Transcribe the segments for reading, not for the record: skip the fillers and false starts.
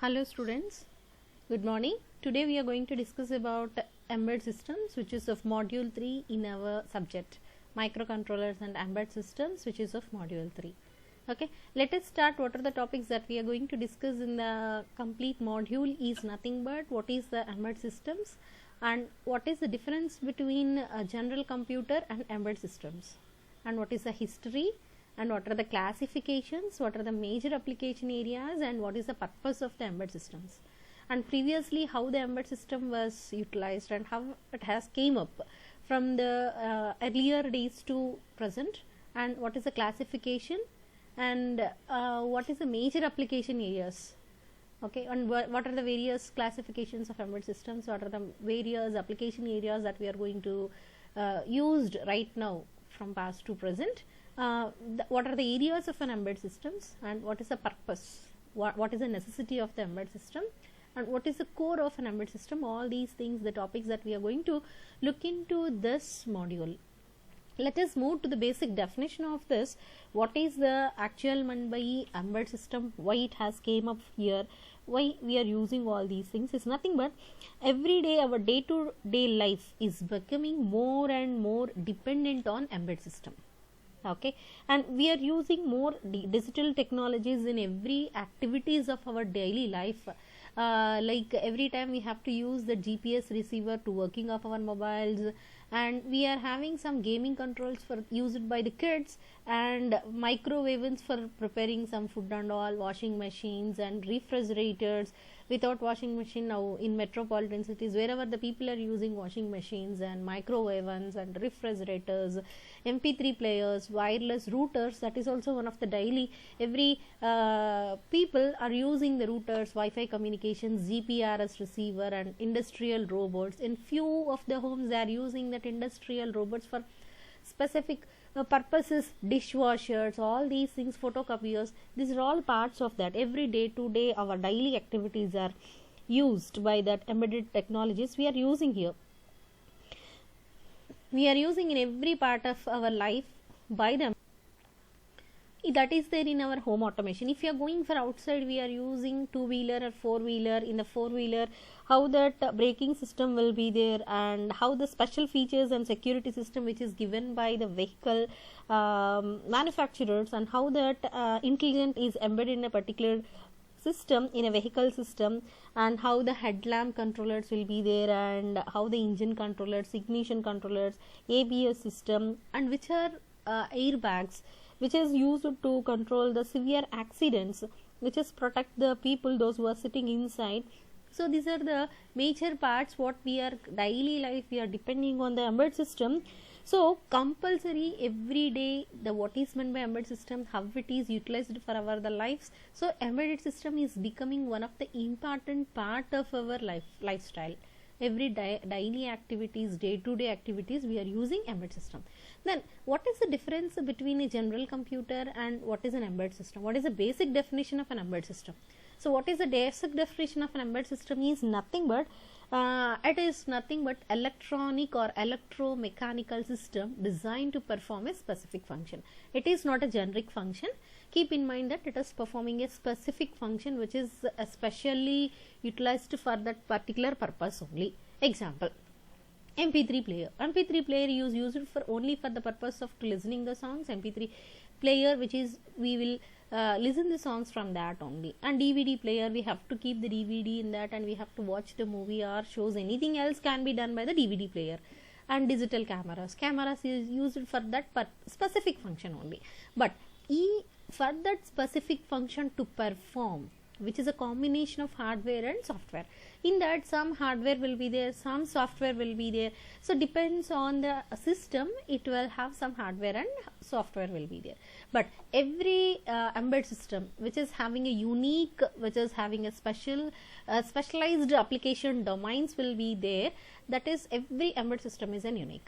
Hello students, good morning. Today we are going to discuss about embedded systems, which is of module 3 in our subject microcontrollers and embedded systems, which is of module 3. Okay, let us start. What are the topics that we are going to discuss in the complete module is nothing but what is the embedded systems and what is the difference between a general computer and embedded systems, and what is the history, and what are the classifications, what are the major application areas, and what is the purpose of the embedded systems, and previously how the embedded system was utilized and how it has came up from the earlier days to present, and what is the classification, and what is the major application areas. Okay, and what are the various classifications of embedded systems, what are the various application areas that we are going to used right now from past to present. What are the areas of an embedded systems, and what is the purpose, what is the necessity of the embedded system, and what is the core of an embedded system. All these things, the topics that we are going to look into this module. Let us move to the basic definition of this. What is the actual meant by embedded system, why it has came up here, why we are using all these things is nothing but every day our day-to-day life is becoming more and more dependent on embedded system. Okay, and we are using more digital technologies in every activities of our daily life. Like every time we have to use the GPS receiver to working of our mobiles, and we are having some gaming controls for used by the kids, and microwave ovens for preparing some food and all, washing machines and refrigerators. Without washing machine, now in metropolitan cities, wherever the people are using washing machines and microwave ovens and refrigerators, MP3 players, wireless routers, that is also one of the daily, every people are using the routers, Wi-Fi communications, GPRS receiver, and industrial robots. In few of the homes they are using that industrial robots for specific purposes, dishwashers, all these things, photocopiers. These are all parts of that. Every day to day our daily activities are used by that embedded technologies we are using here. We are using in every part of our life by them. That is there in our home automation. If you are going for outside, we are using two-wheeler or four-wheeler. In the four-wheeler, how that braking system will be there, and how the special features and security system which is given by the vehicle manufacturers, and how that intelligent is embedded in a particular system, in a vehicle system, and how the headlamp controllers will be there, and how the engine controllers, ignition controllers, ABS system, and which are airbags, which is used to control the severe accidents, which is protect the people, those who are sitting inside. So these are the major parts what we are daily life we are depending on the embedded system. So compulsory every day the what is meant by embedded system, how it is utilized for our the lives. So embedded system is becoming one of the important part of our lifestyle. Every daily activities, day-to-day activities, we are using embedded system. Then what is the difference between a general computer and what is an embedded system? What is the basic definition of an embedded system? So what is the basic definition of an embedded system is nothing but it is nothing but electronic or electromechanical system designed to perform a specific function. It is not a generic function. Keep in mind that it is performing a specific function which is especially utilized for that particular purpose only. Example, MP3 player. MP3 player is used for only for the purpose of listening the songs. MP3 player, which is we will listen the songs from that only. And DVD player, we have to keep the DVD in that, and we have to watch the movie or shows. Anything else can be done by the DVD player. And digital cameras is used for that specific function only. But for that specific function to perform, which is a combination of hardware and software, in that some hardware will be there, some software will be there. So depends on the system, it will have some hardware and software will be there. But every embedded system which is having a unique, which is having a specialized application domains will be there. That is, every embedded system is an unique.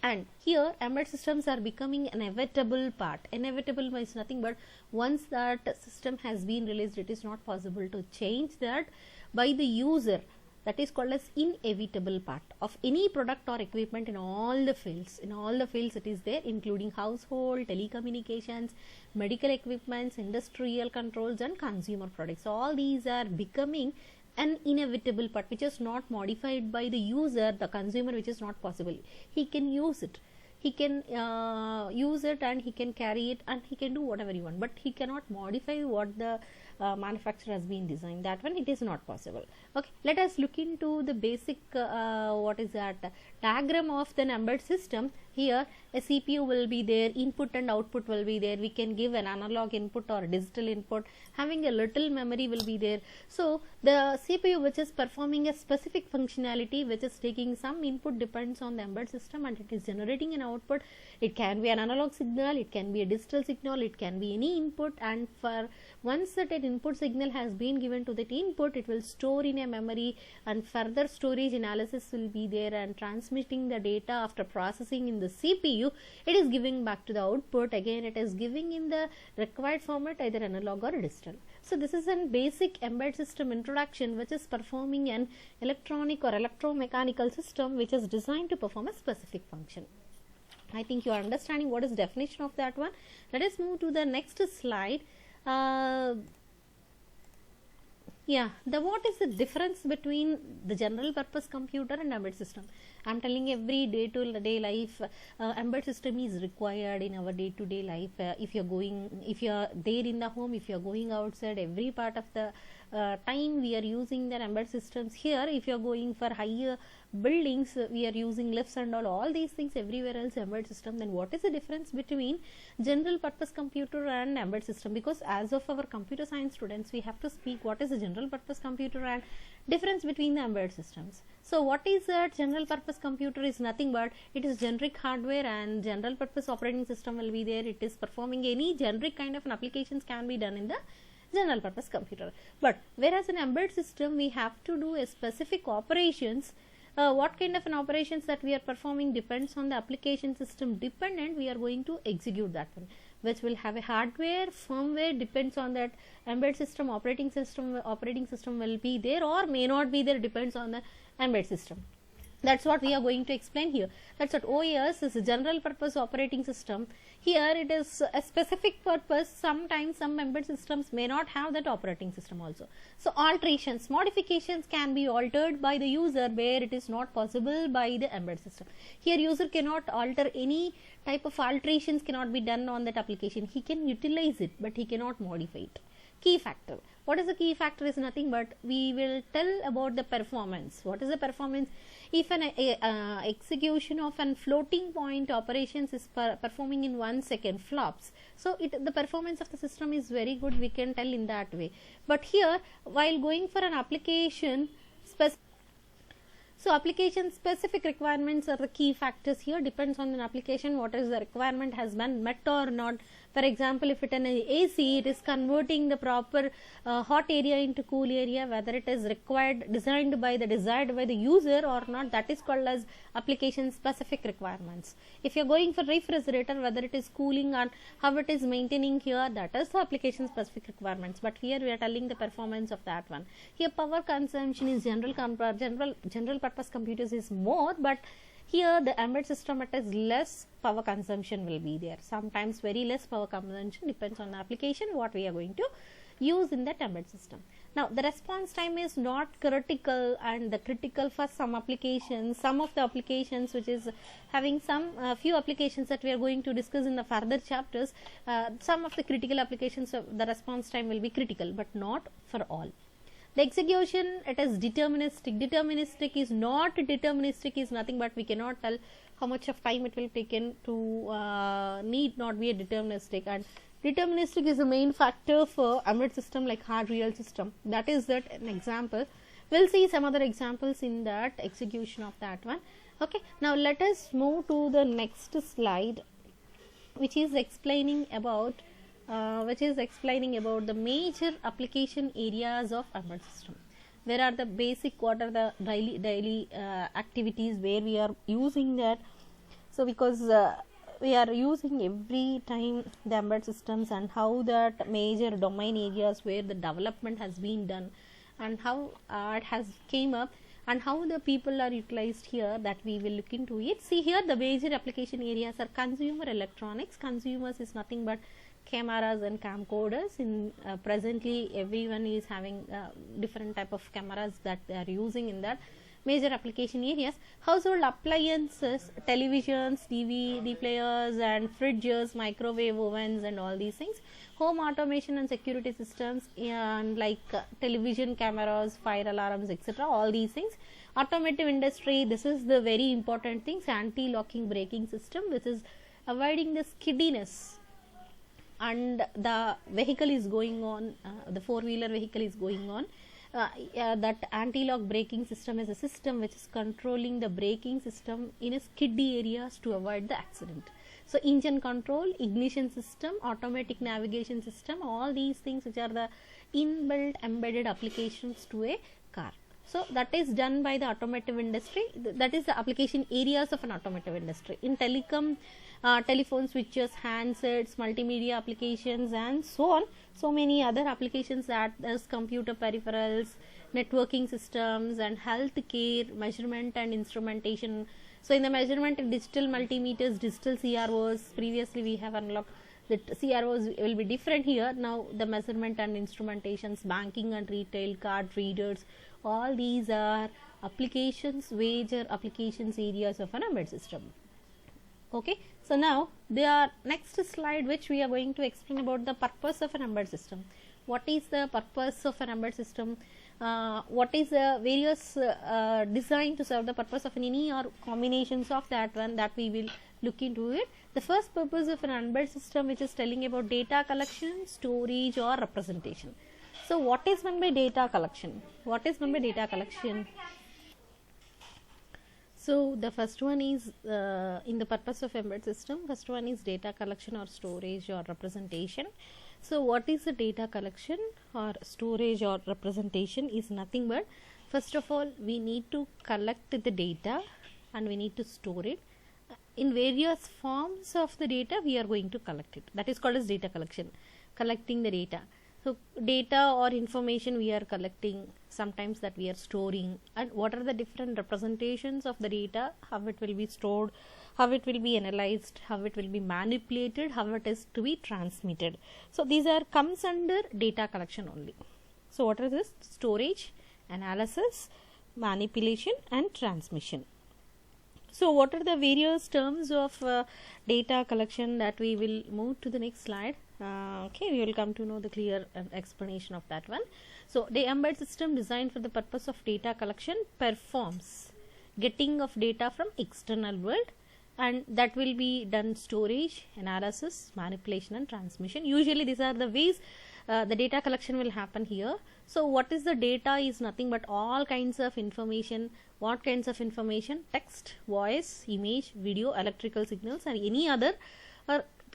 And here embedded systems are becoming an inevitable part. Inevitable means nothing but once that system has been released, it is not possible to change that by the user. that is called as inevitable part of any product or equipment in all the fields. In all the fields it is there, including household, telecommunications, medical equipments, industrial controls and consumer products. All these are becoming an inevitable part which is not modified by the user, the consumer, which is not possible. He can use it. He can use it and he can carry it and he can do whatever he wants, but he cannot modify what the manufacturer has been designed. That one, it is not possible. Okay, let us look into the basic what is that diagram of the embedded system. Here a CPU will be there, input and output will be there. We can give an analog input or digital input, having a little memory will be there. So the CPU which is performing a specific functionality, which is taking some input, depends on the embedded system, and it is generating an output. It can be an analog signal, it can be a digital signal, it can be any input, and for once that an input signal has been given to that input, it will store in a memory, and further storage analysis will be there, and transmitting the data after processing in the CPU, it is giving back to the output. Again, it is giving in the required format, either analog or digital. So this is a basic embedded system introduction, which is performing an electronic or electromechanical system which is designed to perform a specific function. I think you are understanding what is definition of that one. Let us move to the next slide. What is the difference between the general purpose computer and embedded system? I am telling every day to day life, embedded system is required in our day to day life. If you are there in the home, if you are going outside, every part of the time we are using the embedded systems. Here, if you are going for higher buildings, we are using lifts and all these things. Everywhere else embedded system. Then what is the difference between general purpose computer and embedded system? Because as of our computer science students, we have to speak what is a general purpose computer and difference between the embedded systems. So what is a general purpose computer? Is nothing but it is generic hardware, and general purpose operating system will be there. It is performing any generic kind of an applications can be done in the general purpose computer. But whereas in embedded system, we have to do a specific operations. What kind of an operations that we are performing depends on the application system dependent. We are going to execute that one, which will have a hardware, firmware, depends on that embedded system, operating system will be there or may not be there, depends on the embedded system. That's what we are going to explain here. That's what OS is, a general purpose operating system. Here it is a specific purpose. Sometimes some embedded systems may not have that operating system also. So alterations, modifications can be altered by the user where it is not possible by the embedded system. Here user cannot alter any type of alterations, cannot be done on that application. He can utilize it, but he cannot modify it. Key factor. What is the key factor? Is nothing but we will tell about the performance. What is the performance? If an execution of an floating point operations is performing in 1 second flops, so the performance of the system is very good, we can tell in that way. But here, while going for an application application specific requirements are the key factors here. Depends on an application, what is the requirement has been met or not. For example, if it is an AC, it is converting the proper hot area into cool area, whether it is required, desired by the user or not, that is called as application specific requirements. If you are going for refrigerator, whether it is cooling and how it is maintaining here, that is the application specific requirements. But here we are telling the performance of that one. Here power consumption is general purpose computers is more, but here the embedded system, it is less power consumption will be there. Sometimes very less power consumption, depends on the application what we are going to use in that embedded system. Now the response time is not critical, and the critical for some applications, some of the applications which is having some few applications that we are going to discuss in the further chapters. Some of the critical applications, the response time will be critical, but not for all. The execution, it is deterministic. Deterministic is not deterministic is nothing but we cannot tell how much of time it will take in to need not be a deterministic, and deterministic is the main factor for embedded system like hard real system. That is that an example. We'll see some other examples in that execution of that one. Okay, now let us move to the next slide, which is explaining about the major application areas of embedded system. Where are the basic, what are the daily activities where we are using that. So because we are using every time the embedded systems, and how that major domain areas where the development has been done and how it has came up, and how the people are utilized here, that we will look into it. See here, the major application areas are consumer electronics. Consumers is nothing but cameras and camcorders. In presently everyone is having different type of cameras that they are using in that. Major application areas: household appliances, televisions, DVD players and fridges, microwave ovens and all these things. Home automation and security systems, and like television cameras, fire alarms, etc. All these things. Automotive industry, this is the very important things: anti-locking braking system, which is avoiding the skiddiness, and the vehicle is going on, the four-wheeler vehicle is going on. That anti-lock braking system is a system which is controlling the braking system in a skiddy areas to avoid the accident. So engine control, ignition system, automatic navigation system, all these things which are the inbuilt embedded applications to a car. So that is done by the automotive industry. That is the application areas of an automotive industry. In telecom, telephone switches, handsets, multimedia applications and so on. So many other applications, that is computer peripherals, networking systems and healthcare, measurement and instrumentation. So in the measurement, digital multimeters, digital CROs, previously we have unlocked that CROs will be different here. Now the measurement and instrumentations, banking and retail, card readers, all these are applications, major applications areas of an embedded system. Okay, so now the next slide, which we are going to explain about the purpose of an embedded system. What is the purpose of an embedded system? What is the various design to serve the purpose of any or combinations of that one, that we will look into it. The first purpose of an embedded system, which is telling about data collection, storage or representation. So what is meant by data collection? What is meant by data collection? So the first one is in the purpose of embedded system, first one is data collection or storage or representation. So what is the data collection or storage or representation? Is nothing but, first of all, we need to collect the data and we need to store it. In various forms of the data we are going to collect it. That is called as data collection, collecting the data. So data or information we are collecting, sometimes that we are storing, and what are the different representations of the data, how it will be stored, how it will be analyzed, how it will be manipulated, how it is to be transmitted. So these are comes under data collection only. So what is this? Storage, analysis, manipulation and transmission. So what are the various terms of data collection that we will move to the next slide. Okay, we will come to know the clear explanation of that one. So the embedded system designed for the purpose of data collection performs getting of data from external world, and that will be done storage, analysis, manipulation and transmission. Usually these are the ways the data collection will happen here. So what is the data? Is nothing but all kinds of information. What kinds of information? Text, voice, image, video, electrical signals and any other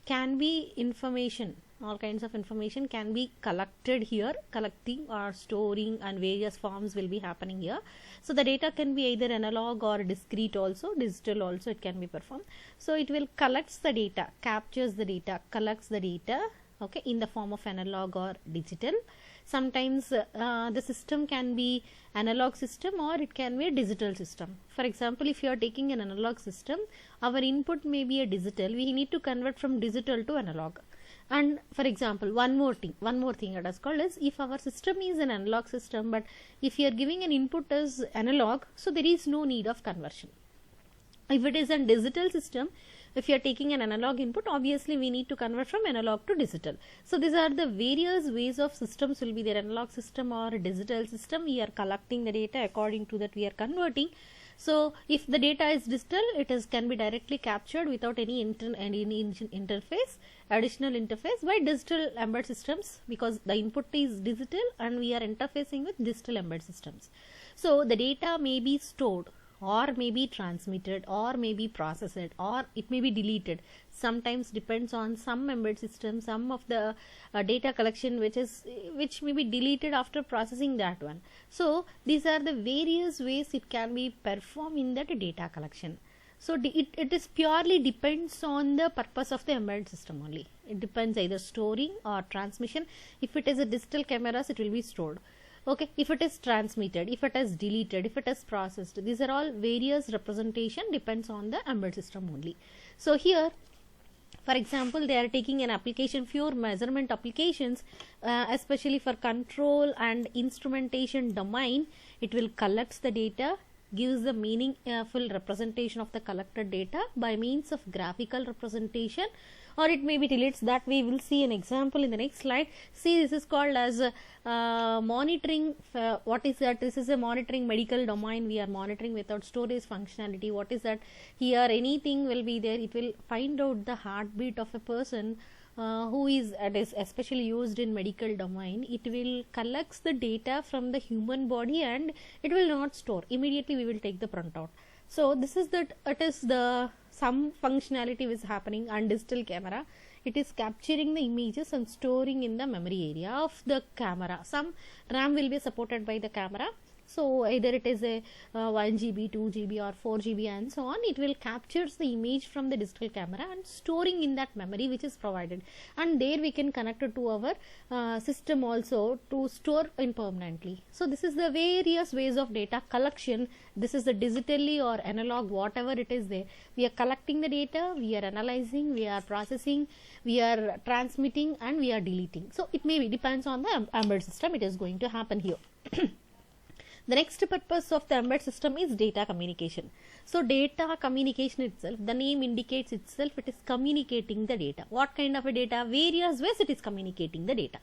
can be information. All kinds of information can be collected here. Collecting or storing and various forms will be happening here. So the data can be either analog or discrete also, digital also it can be performed. So it will collects the data, captures the data, collects the data, okay, in the form of analog or digital. Sometimes the system can be analog system or it can be a digital system. For example, if you are taking an analog system, our input may be a digital, we need to convert from digital to analog. And for example, one more thing that is called as, if our system is an analog system, but if you are giving an input as analog, so there is no need of conversion. If it is a digital system, if you are taking an analog input, obviously we need to convert from analog to digital. So these are the various ways of systems will be there, analog system or digital system. We are collecting the data, according to that we are converting. So if the data is digital, it is can be directly captured without any interface, additional interface by digital embedded systems, because the input is digital and we are interfacing with digital embedded systems. So the data may be stored or may be transmitted or may be processed or it may be deleted. Sometimes depends on some embedded system, some of the data collection which may be deleted after processing that one. So these are the various ways it can be performed in that data collection. So it is purely depends on the purpose of the embedded system only. It depends either storing or transmission. If it is a digital cameras, it will be stored. Okay, if it is transmitted, if it is deleted, if it is processed, these are all various representation, depends on the embedded system only. So here, for example, they are taking an application, pure measurement applications, especially for control and instrumentation domain. It will collect the data, gives the meaningful representation of the collected data by means of graphical representation, or it may be deletes. That we will see an example in the next slide. See, this is called as monitoring. What is that? This is a monitoring medical domain. We are monitoring without storage functionality. What is that? Here anything will be there. It will find out the heartbeat of a person who is especially used in medical domain. It will collects the data from the human body and it will not store. Immediately we will take the printout. So this is that it is the some functionality is happening on digital camera. It is capturing the images and storing in the memory area of the camera. Some RAM will be supported by the camera. So either it is a 1 GB, 2 GB or 4 GB and so on. It will captures the image from the digital camera and storing in that memory which is provided. And there we can connect it to our system also to store in permanently. So this is the various ways of data collection. This is the digitally or analog, whatever it is there. We are collecting the data, we are analyzing, we are processing, we are transmitting and we are deleting. So it may be depends on the embedded system. It is going to happen here. The next purpose of the embedded system is data communication. So data communication itself, the name indicates itself, it is communicating the data. What kind of a data? Various ways it is communicating the data.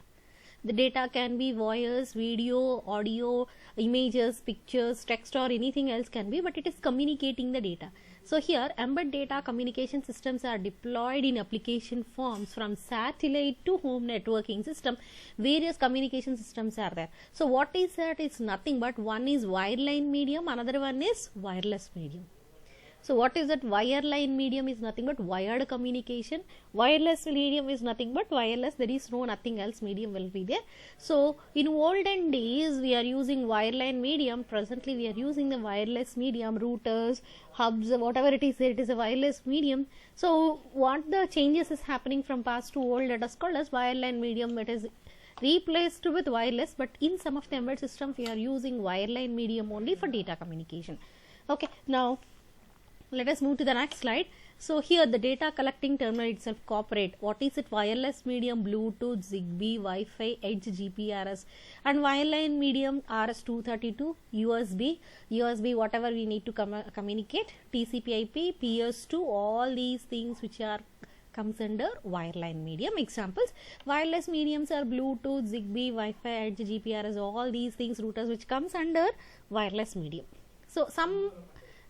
The data can be voice, video, audio, images, pictures, text or anything else can be, but it is communicating the data. So here embedded data communication systems are deployed in application forms from satellite to home networking system. Various communication systems are there. So what is that? It's nothing but one is wireline medium, another one is wireless medium. So what is that? Wireline medium is nothing but wired communication. Wireless medium is nothing but wireless. There is no nothing else medium will be there. So in olden days we are using wireline medium. Presently we are using the wireless medium, routers, hubs, whatever it is there, it is a wireless medium. So what the changes is happening from past to old, let us call as wireline medium. It is replaced with wireless, but in some of the embedded systems we are using wireline medium only for data communication. Okay, now let us move to the next slide. So here the data collecting terminal itself cooperate. What is it? Wireless medium, Bluetooth, Zigbee, Wi-Fi, Edge, GPRS, and wireline medium RS-232, USB, whatever we need to communicate, TCP/IP, PS2, all these things which are comes under wireline medium. Examples: wireless mediums are Bluetooth, Zigbee, Wi-Fi, Edge, GPRS, all these things, routers which comes under wireless medium. So some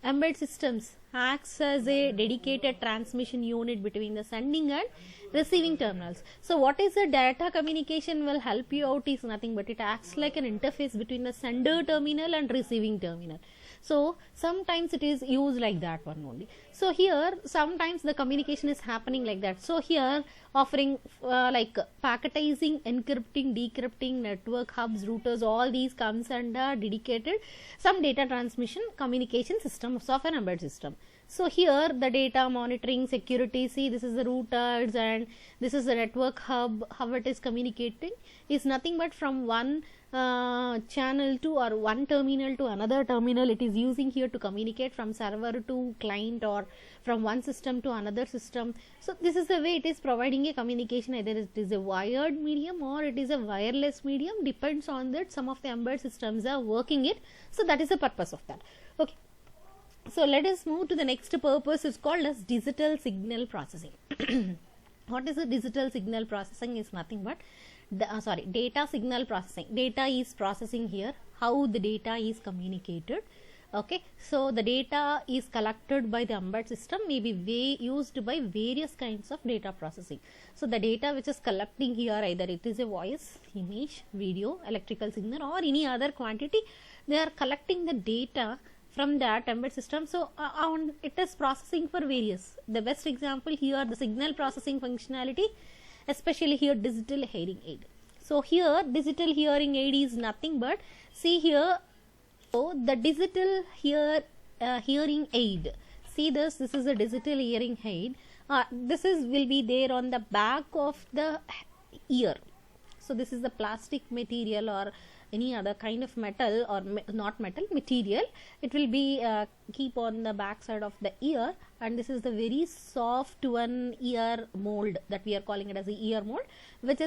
embedded systems acts as a dedicated transmission unit between the sending and receiving terminals. So what is the data communication will help you out is nothing but it acts like an interface between the sender terminal and receiving terminal. So sometimes it is used like that one only. So here sometimes the communication is happening like that. So here offering like packetizing, encrypting, decrypting, network hubs, routers, all these comes under dedicated some data transmission communication systems of an embedded system. So here the data monitoring, security, see this is the routers and this is the network hub, how it is communicating is nothing but from one channel to or one terminal to another terminal. It is using here to communicate from server to client or from one system to another system. So this is the way it is providing a communication. Either it is a wired medium or it is a wireless medium, depends on that. Some of the embedded systems are working it. So that is the purpose of that. Okay. So let us move to the next purpose. It's called as digital signal processing. What is the digital signal processing? Is nothing but data signal processing. Data is processing here, how the data is communicated. Okay, so the data is collected by the embedded system, may be used by various kinds of data processing. So the data which is collecting here, either it is a voice, image, video, electrical signal or any other quantity, they are collecting the data from that embedded system. So it is processing for various. The best example here, the signal processing functionality, especially here digital hearing aid. So here digital hearing aid is nothing but, see here, so the digital hearing aid, see this is a digital hearing aid. This will be there on the back of the ear. So this is the plastic material or any other kind of metal or not metal, material. It will be keep on the back side of the ear, and this is the very soft one ear mold that we are calling it as the ear mold, which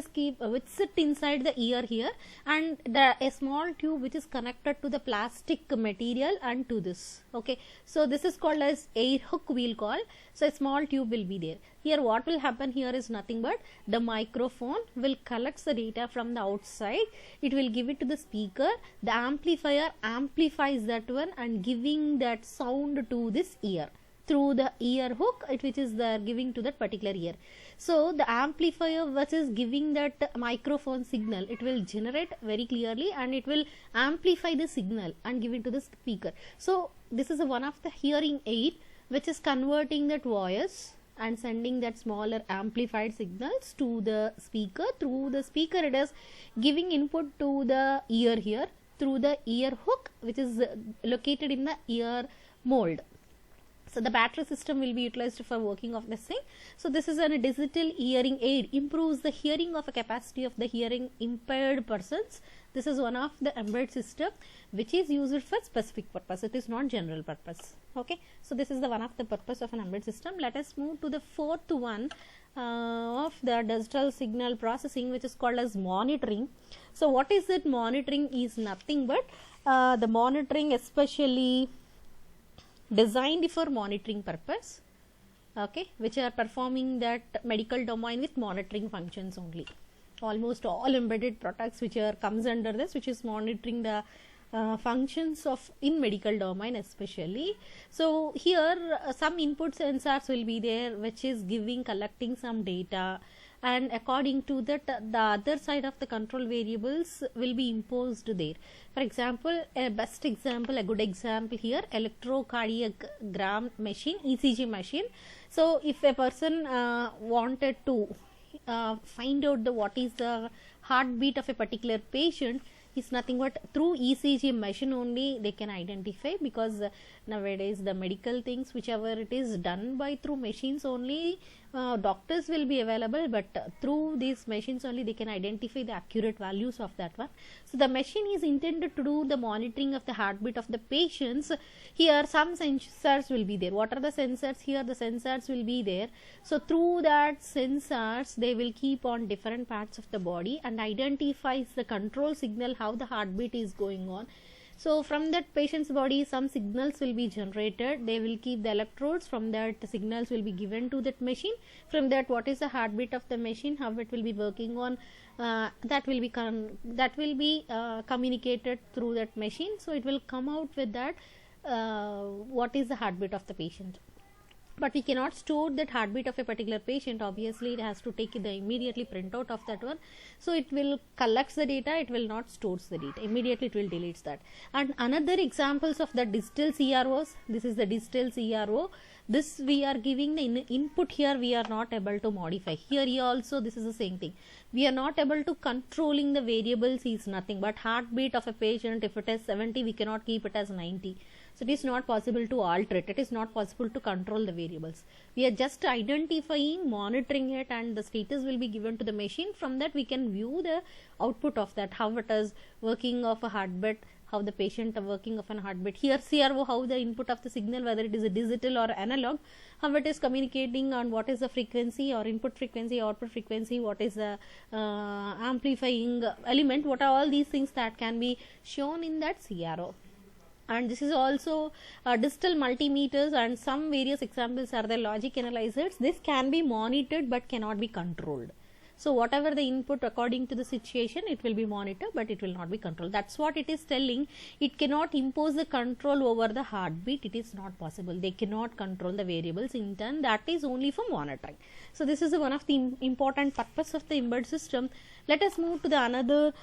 sit inside the ear here, and a small tube which is connected to the plastic material and to this. Okay, so this is called as air hook, we'll call. So a small tube will be there. Here what will happen here is nothing but the microphone will collect the data from the outside, it will give it to the speaker, the amplifier amplifies that one and giving that sound to this ear through the ear hook, which is giving to that particular ear. So the amplifier which is giving that microphone signal, it will generate very clearly and it will amplify the signal and give it to the speaker. So this is one of the hearing aid which is converting that voice and sending that smaller amplified signals to the speaker. Through the speaker it is giving input to the ear here through the ear hook, which is located in the ear mold. So the battery system will be utilized for working of this thing. So this is a digital hearing aid, improves the hearing of a capacity of the hearing impaired persons. This is one of the embedded system which is used for specific purpose. It is not general purpose. Okay, so this is the one of the purpose of an embedded system. Let us move to the fourth one of the digital signal processing, which is called as monitoring. So what is it? Monitoring is nothing but the monitoring especially designed for monitoring purpose, okay, which are performing that medical domain with monitoring functions only. Almost all embedded products which comes under this, which is monitoring the functions of in medical domain especially. So here some input sensors will be there which is collecting some data, and according to that the other side of the control variables will be imposed there. For example, a good example here, electrocardiogram machine, ECG machine. So if a person wanted to find out what is the heartbeat of a particular patient, is nothing but through ECG machine only they can identify, because nowadays the medical things whichever it is done by through machines only, doctors will be available, but through these machines only they can identify the accurate values of that one. So the machine is intended to do the monitoring of the heartbeat of the patients. Here some sensors will be there. What are the sensors? Here the sensors will be there. So through that sensors they will keep on different parts of the body and identifies the control signal, how the heartbeat is going on. So from that patient's body some signals will be generated, they will keep the electrodes, from that signals will be given to that machine. From that what is the heartbeat of the machine, how it will be working on, that will be communicated through that machine. So it will come out with that what is the heartbeat of the patient. But we cannot store that heartbeat of a particular patient, obviously it has to take the immediately printout of that one. So it will collect the data, it will not store the data, immediately it will delete that. And another examples of the digital CROs, this is the digital CRO. This we are giving the input here, we are not able to modify. Here also this is the same thing, we are not able to controlling the variables is nothing but heartbeat of a patient. If it is 70 we cannot keep it as 90. So it is not possible to alter it, it is not possible to control the variables. We are just identifying, monitoring it, and the status will be given to the machine. From that we can view the output of that, how it is working of a heartbeat, how the patient are working of an heartbeat. Here CRO, how the input of the signal, whether it is a digital or analog, how it is communicating on what is the frequency or input frequency, output frequency, what is the amplifying element, what are all these things that can be shown in that CRO. And this is also digital multimeters, and some various examples are the logic analyzers. This can be monitored but cannot be controlled. So whatever the input according to the situation, it will be monitored but it will not be controlled. That's what it is telling. It cannot impose the control over the heartbeat. It is not possible. They cannot control the variables in turn. That is only for monitoring. So this is one of the important purpose of the embedded system. Let us move to the another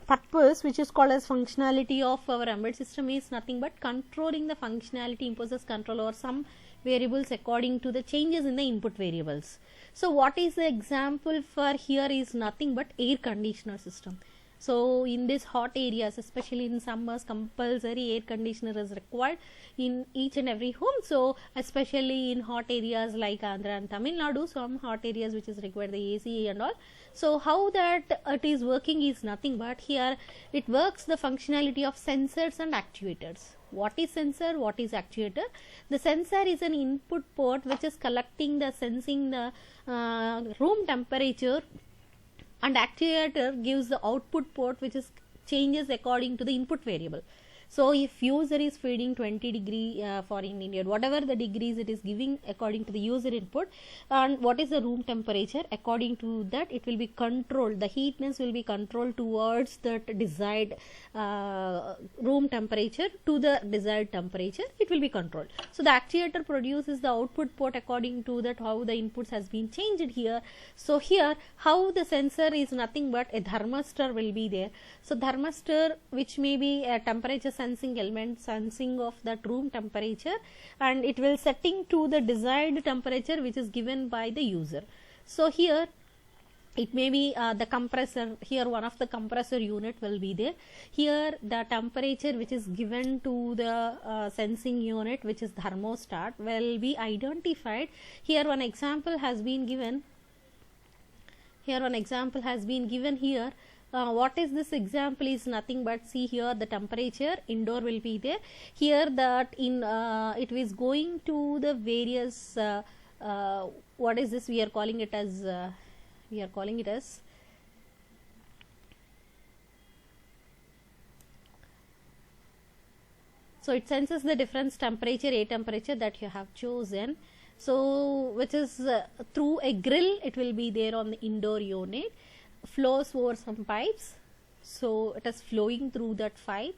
purpose, which is called as functionality of our embedded system, is nothing but controlling the functionality, imposes control over some variables according to the changes in the input variables. So what is the example for here is nothing but air conditioner system. So in these hot areas, especially in summers, compulsory air conditioner is required in each and every home. So especially in hot areas like Andhra and Tamil Nadu, some hot areas which is required the AC and all. So how that it is working is nothing but here it works the functionality of sensors and actuators. What is sensor? What is actuator? The sensor is an input port which is collecting the sensing the room temperature, and actuator gives the output port which is changes according to the input variable. So if user is feeding 20 degree for in India, whatever the degrees it is giving according to the user input, and what is the room temperature, according to that it will be controlled, the heatness will be controlled towards that desired room temperature to the desired temperature, it will be controlled. So the actuator produces the output port according to that how the inputs has been changed here. So here how the sensor is nothing but a thermistor will be there. So thermistor, which may be a temperature sensing element, sensing of that room temperature, and it will setting to the desired temperature which is given by the user. So here it may be the compressor, here one of the compressor unit will be there. Here the temperature which is given to the sensing unit, which is thermostat, will be identified. Here one example has been given. Here what is this example is nothing but, see here the temperature indoor will be there. Here that in it is going to the various what is this, we are calling it as so it senses the difference temperature, air temperature that you have chosen. So which is through a grill, it will be there on the indoor unit, flows over some pipes. So it is flowing through that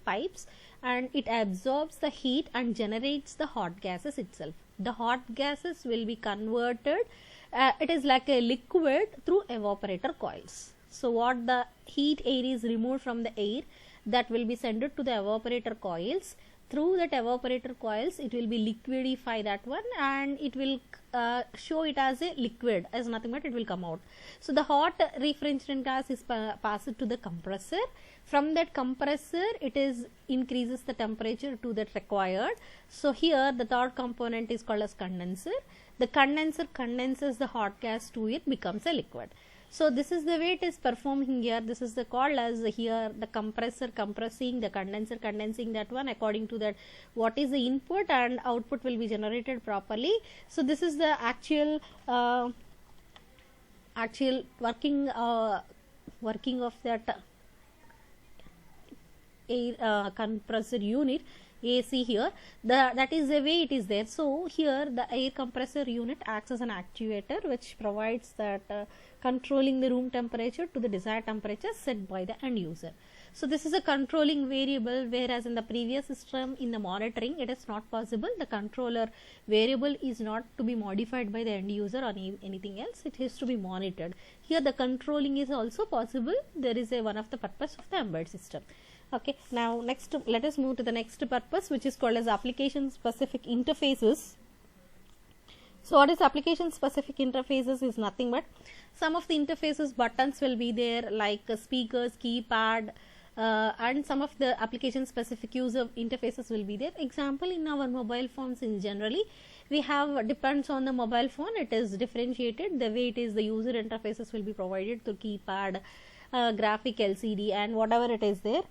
pipes, and it absorbs the heat and generates the hot gases itself. The hot gases will be converted, it is like a liquid through evaporator coils. So what the heat air is removed from the air, that will be sent to the evaporator coils. Through that evaporator coils it will be liquidify that one, and it will show it as a liquid, as nothing but it will come out. So the hot refrigerant gas is passed to the compressor. From that compressor it is increases the temperature to that required. So here the third component is called as condenser. The condenser condenses the hot gas to it, becomes a liquid. So this is the way it is performing here. This is the called as here the compressor compressing, the condenser condensing that one according to that what is the input, and output will be generated properly. So this is the actual working of that air compressor unit AC here. That is the way it is there. So here the air compressor unit acts as an actuator which provides that controlling the room temperature to the desired temperature set by the end user. So this is a controlling variable, whereas in the previous system in the monitoring it is not possible. The controller variable is not to be modified by the end user or anything else, it has to be monitored. Here the controlling is also possible. There is one of the purpose of the embedded system. Okay, now next let us move to the next purpose, which is called as application specific interfaces. So what is application specific interfaces is nothing but some of the interfaces buttons will be there, like speakers, keypad, and some of the application specific user interfaces will be there. Example, in our mobile phones in generally we have, depends on the mobile phone, it is differentiated the way it is. The user interfaces will be provided through keypad, graphic LCD, and whatever it is there.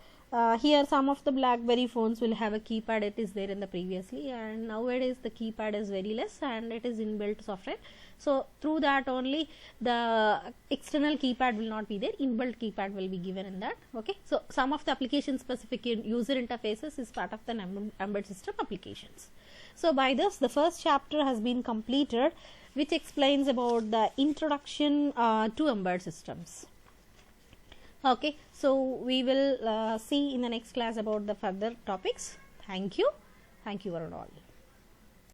Here some of the BlackBerry phones will have a keypad, it is there in the previously, and nowadays the keypad is very less and it is inbuilt software. So through that only the external keypad will not be there, inbuilt keypad will be given in that. Okay, so some of the application specific user interfaces is part of the embedded system applications. So by this the first chapter has been completed, which explains about the introduction to embedded systems. Okay, so we will see in the next class about the further topics. Thank you for all.